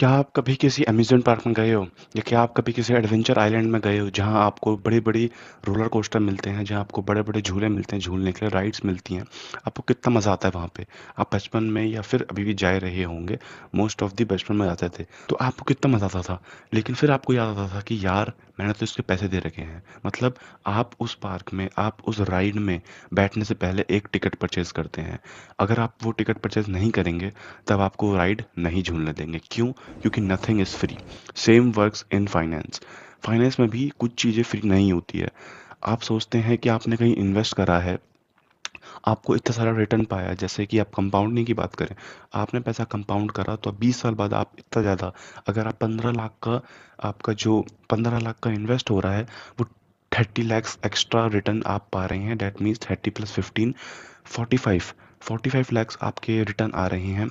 क्या आप कभी किसी अम्यूज़मेंट पार्क में गए हो? या क्या आप कभी किसी एडवेंचर आइलैंड में गए हो जहाँ आपको बड़ी-बड़ी रोलर कोस्टर मिलते हैं, जहाँ आपको बड़े-बड़े झूले मिलते हैं, झूलने के लिए राइड्स मिलती हैं। आपको कितना मज़ा आता है वहाँ पे? आप बचपन में या फिर अभी भी जा रहे होंगे, मोस्ट ऑफ द बचपन में जाते थे। तो आपको कितना मज़ा आता था। लेकिन फिर आपको याद आता था कि यार मैंने तो इसके पैसे दे रखे हैं। मतलब आप उस पार्क में, आप उस राइड में बैठने से पहले एक टिकट परचेज़ करते हैं। अगर आप वो टिकट परचेज़ नहीं करेंगे, तब आपको राइड नहीं झूलने देंगे। क्यों? क्योंकि nothing is free. Same works in finance. Finance में भी कुछ चीज़ें फ्री नहीं होती है। आप सोचते हैं कि आपने कहीं इन्वेस्ट करा है, आपको इतना सारा रिटर्न पाया, जैसे कि आप कंपाउंडिंग की बात करें, आपने पैसा कंपाउंड करा तो अब 20 साल बाद आप इतना ज़्यादा, अगर आप 15 लाख का, आपका जो 15 लाख का इन्वेस्ट हो रहा है, वो 30 लैक्स एक्स्ट्रा रिटर्न आप पा रहे हैं। दैट मीन्स 30 प्लस 15 45 45 लैक्स आपके रिटर्न आ रहे हैं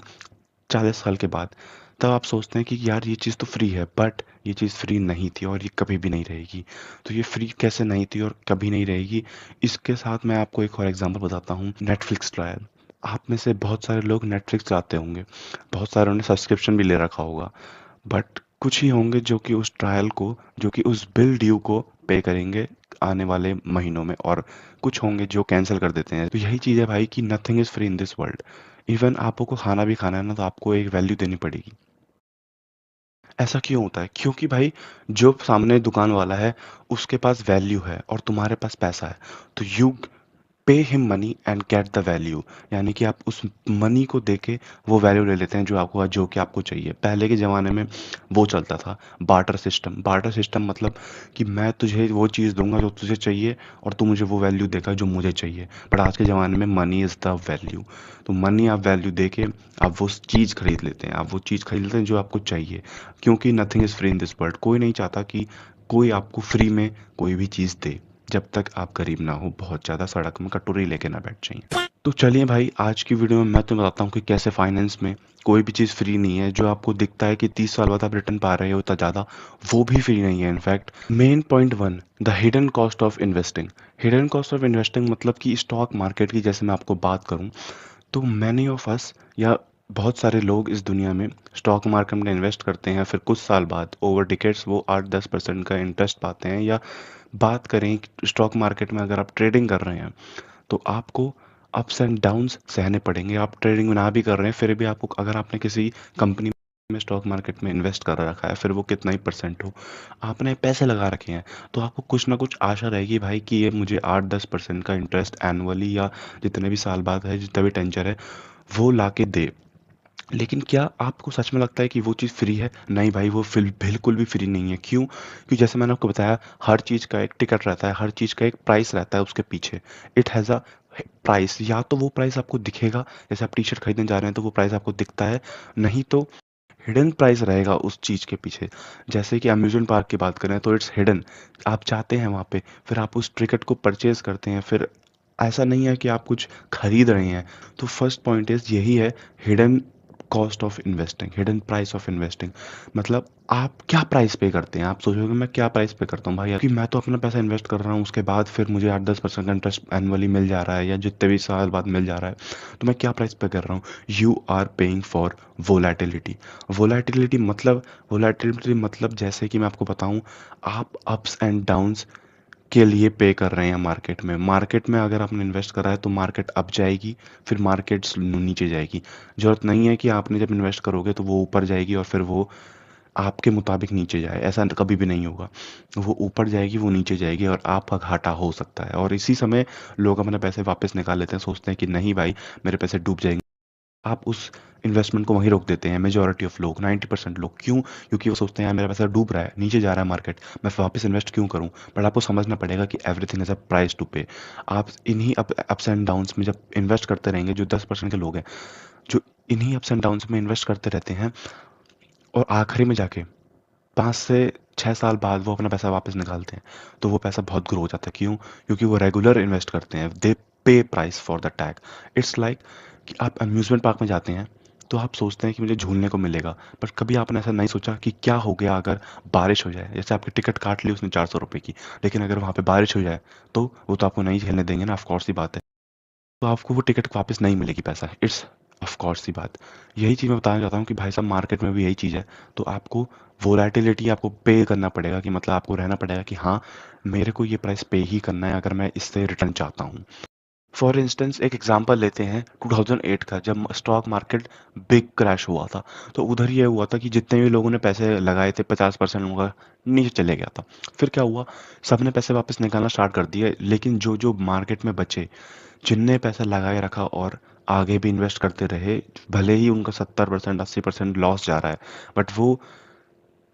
40 साल के बाद। तब आप सोचते हैं कि यार ये चीज़ तो फ्री है, बट ये चीज़ फ्री नहीं थी और ये कभी भी नहीं रहेगी। तो ये फ्री कैसे नहीं थी और कभी नहीं रहेगी, इसके साथ मैं आपको एक और एग्जांपल बताता हूँ। Netflix trial. आप में से बहुत सारे लोग नेटफ्लिक्स चलाते होंगे, बहुत सारों ने सब्सक्रिप्शन भी ले रखा होगा, बट कुछ ही होंगे जो कि उस ट्रायल को, जो कि उस बिल ड्यू को पे करेंगे आने वाले महीनों में, और कुछ होंगे जो कैंसिल कर देते हैं। तो यही चीज़ है भाई कि nothing is free in this world. Even आपको खाना भी खाना है ना, तो आपको एक वैल्यू देनी पड़ेगी। ऐसा क्यों होता है? क्योंकि भाई जो सामने दुकान वाला है, उसके पास वैल्यू है और तुम्हारे पास पैसा है। तो you pay him money and get the value. यानी कि आप उस मनी को देके वो वैल्यू ले लेते हैं जो आपको, जो कि आपको चाहिए। पहले के ज़माने में वो चलता था, बार्टर सिस्टम। बार्टर सिस्टम मतलब कि मैं तुझे वो चीज़ दूंगा जो तुझे चाहिए और तू मुझे वो वैल्यू देगा जो मुझे चाहिए। बट आज के ज़माने में मनी इज़ द वैल्यू। तो मनी आप वैल्यू दे के आप वो चीज़ खरीद लेते हैं, आप वो चीज़ खरीद लेते हैं जो आपको चाहिए। क्योंकि nothing is free in this world. कोई नहीं चाहता कि कोई आपको फ्री में कोई भी चीज़ दे, जब तक आप गरीब ना हो, बहुत ज़्यादा सड़क में कटोरी लेके ना बैठ जाइए। तो चलिए भाई, आज की वीडियो में मैं तुम्हें बताता हूँ कि कैसे फाइनेंस में कोई भी चीज़ फ्री नहीं है। जो आपको दिखता है कि 30 साल बाद आप रिटर्न पा रहे हो इतना ज़्यादा, वो भी फ्री नहीं है। In fact main point one, the hidden cost of investing. Hidden cost of investing मतलब कि स्टॉक मार्केट की जैसे मैं आपको बात करूँ, तो मैनी ऑफ अस, या बहुत सारे लोग इस दुनिया में स्टॉक मार्केट में इन्वेस्ट करते हैं, फिर कुछ साल बाद ओवर डिकेट्स वो 8-10% का इंटरेस्ट पाते हैं। या बात करें स्टॉक मार्केट में, अगर आप ट्रेडिंग कर रहे हैं तो आपको अप्स एंड डाउन्स सहने पड़ेंगे। आप ट्रेडिंग ना भी कर रहे हैं फिर भी आपको, अगर आपने किसी कंपनी में स्टॉक मार्केट में इन्वेस्ट कर रखा है, फिर वो कितना ही परसेंट हो, आपने पैसे लगा रखे हैं, तो आपको कुछ ना कुछ आशा रहेगी भाई कि ये मुझे 8-10% का इंटरेस्ट एनुअली या जितने भी साल बाद है, जितना भी टेंचर है, वो ला के दे। लेकिन क्या आपको सच में लगता है कि वो चीज़ फ्री है? नहीं भाई, वो बिल्कुल भी फ्री नहीं है। क्यों? क्योंकि जैसे मैंने आपको बताया, हर चीज़ का एक टिकट रहता है, हर चीज़ का एक प्राइस रहता है उसके पीछे। It has a price. या तो वो प्राइस आपको दिखेगा, जैसे आप टी शर्ट खरीदने जा रहे हैं तो वो प्राइस आपको दिखता है, नहीं तो हिडन प्राइस रहेगा उस चीज़ के पीछे। जैसे कि अम्यूज़मेंट पार्क की बात करें तो इट्स हिडन। आप जाते हैं वहाँ पे, फिर आप उस टिकट को परचेज़ करते हैं, फिर ऐसा नहीं है कि आप कुछ खरीद रहे हैं। तो फर्स्ट पॉइंट इज़ यही है, hidden cost of investing, hidden price of investing. मतलब आप क्या प्राइस पे करते हैं? आप सोचोगे मैं क्या प्राइस पे करता हूँ भाई, कि मैं तो अपना पैसा इन्वेस्ट कर रहा हूँ, उसके बाद फिर मुझे 8-10% का इंटरेस्ट एनुअली मिल जा रहा है या जितने भी साल बाद मिल जा रहा है, तो मैं क्या प्राइस पे कर रहा हूँ? You are paying for volatility. Volatility मतलब, वोलेटिलिटी मतलब जैसे कि मैं आपको बताऊं, आप अप्स एंड डाउन्स के लिए पे कर रहे हैं मार्केट में। मार्केट में अगर आपने इन्वेस्ट करा है तो मार्केट अप जाएगी, फिर मार्केट नीचे जाएगी। ज़रूरत नहीं है कि आपने जब इन्वेस्ट करोगे तो वो ऊपर जाएगी और फिर वो आपके मुताबिक नीचे जाए, ऐसा कभी भी नहीं होगा। वो ऊपर जाएगी, वो नीचे जाएगी और आपका घाटा हो सकता है। और इसी समय लोग अपने पैसे वापस निकाल लेते हैं, सोचते हैं कि नहीं भाई मेरे पैसे डूब जाएंगे। आप उस इन्वेस्टमेंट को वहीं रोक देते हैं। मेजॉरिटी ऑफ लोग, 90% लोग। क्यों? क्योंकि वो सोचते हैं यार मेरा पैसा डूब रहा है, नीचे जा रहा है मार्केट, मैं वापस इन्वेस्ट क्यों करूं? बट आपको समझना पड़ेगा कि everything is a price to pay. आप इन्हीं अप्स एंड डाउन्स में जब इन्वेस्ट करते रहेंगे, जो 10% के लोग हैं जो इन्हीं अप्स एंड डाउन्स में इन्वेस्ट करते रहते हैं, और आखिरी में जाके 5 से 6 साल बाद वो अपना पैसा वापस निकालते हैं, तो वो पैसा बहुत ग्रो हो जाता है। क्यों? क्योंकि वो रेगुलर इन्वेस्ट करते हैं, दे पे price for the tag. It's like कि आप अम्यूज़मेंट पार्क में जाते हैं तो आप सोचते हैं कि मुझे झूलने को मिलेगा, पर कभी आपने ऐसा नहीं सोचा कि क्या हो गया अगर बारिश हो जाए। जैसे आपकी टिकट काट ली उसने 400 रुपये की, लेकिन अगर वहाँ पे बारिश हो जाए तो वो तो आपको नहीं झेलने देंगे ना, ऑफ कोर्स सी बात है। तो आपको वो टिकट वापस नहीं मिलेगी, पैसा। इट्स ऑफ कोर्स सी बात। यही चीज़ मैं बताना चाहता हूँ कि भाई साहब मार्केट में भी यही चीज़ है। तो आपको वोलेटिलिटी आपको पे करना पड़ेगा कि मतलब आपको रहना पड़ेगा कि हाँ, मेरे को ये प्राइस पे ही करना है अगर मैं इससे रिटर्न चाहता हूँ। फॉर इंस्टेंस एक एग्जांपल लेते हैं 2008 का, जब स्टॉक मार्केट बिग क्रैश हुआ था। तो उधर ये हुआ था कि जितने भी लोगों ने पैसे लगाए थे 50% उनका नीचे चले गया था। फिर क्या हुआ, सबने पैसे वापस निकालना स्टार्ट कर दिए, लेकिन जो जो मार्केट में बचे, जिनने पैसा लगाए रखा और आगे भी इन्वेस्ट करते रहे, भले ही उनका 70% 80% लॉस जा रहा है, बट वो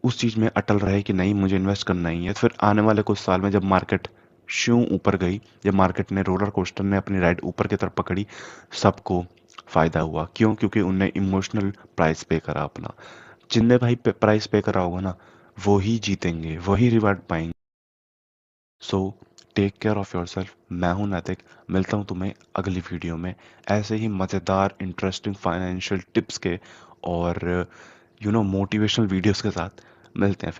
उस चीज़ में अटल रहे कि नहीं मुझे इन्वेस्ट करना ही है। फिर आने वाले कुछ साल में जब मार्केट श्यों ऊपर गई, जब मार्केट ने रोलर कोस्टर ने अपनी राइड ऊपर की तरफ पकड़ी, सबको फ़ायदा हुआ। क्यों? क्योंकि उनने इमोशनल प्राइस पे करा अपना। जिनने भाई प्राइस पे करा होगा ना, वो ही जीतेंगे, वही रिवार्ड पाएंगे। So take care of yourself. मैं हूँ नैतिक, मिलता हूँ तुम्हें अगली वीडियो में ऐसे ही मज़ेदार इंटरेस्टिंग फाइनेंशियल टिप्स के और मोटिवेशनल वीडियोस के साथ। मिलते हैं फिर।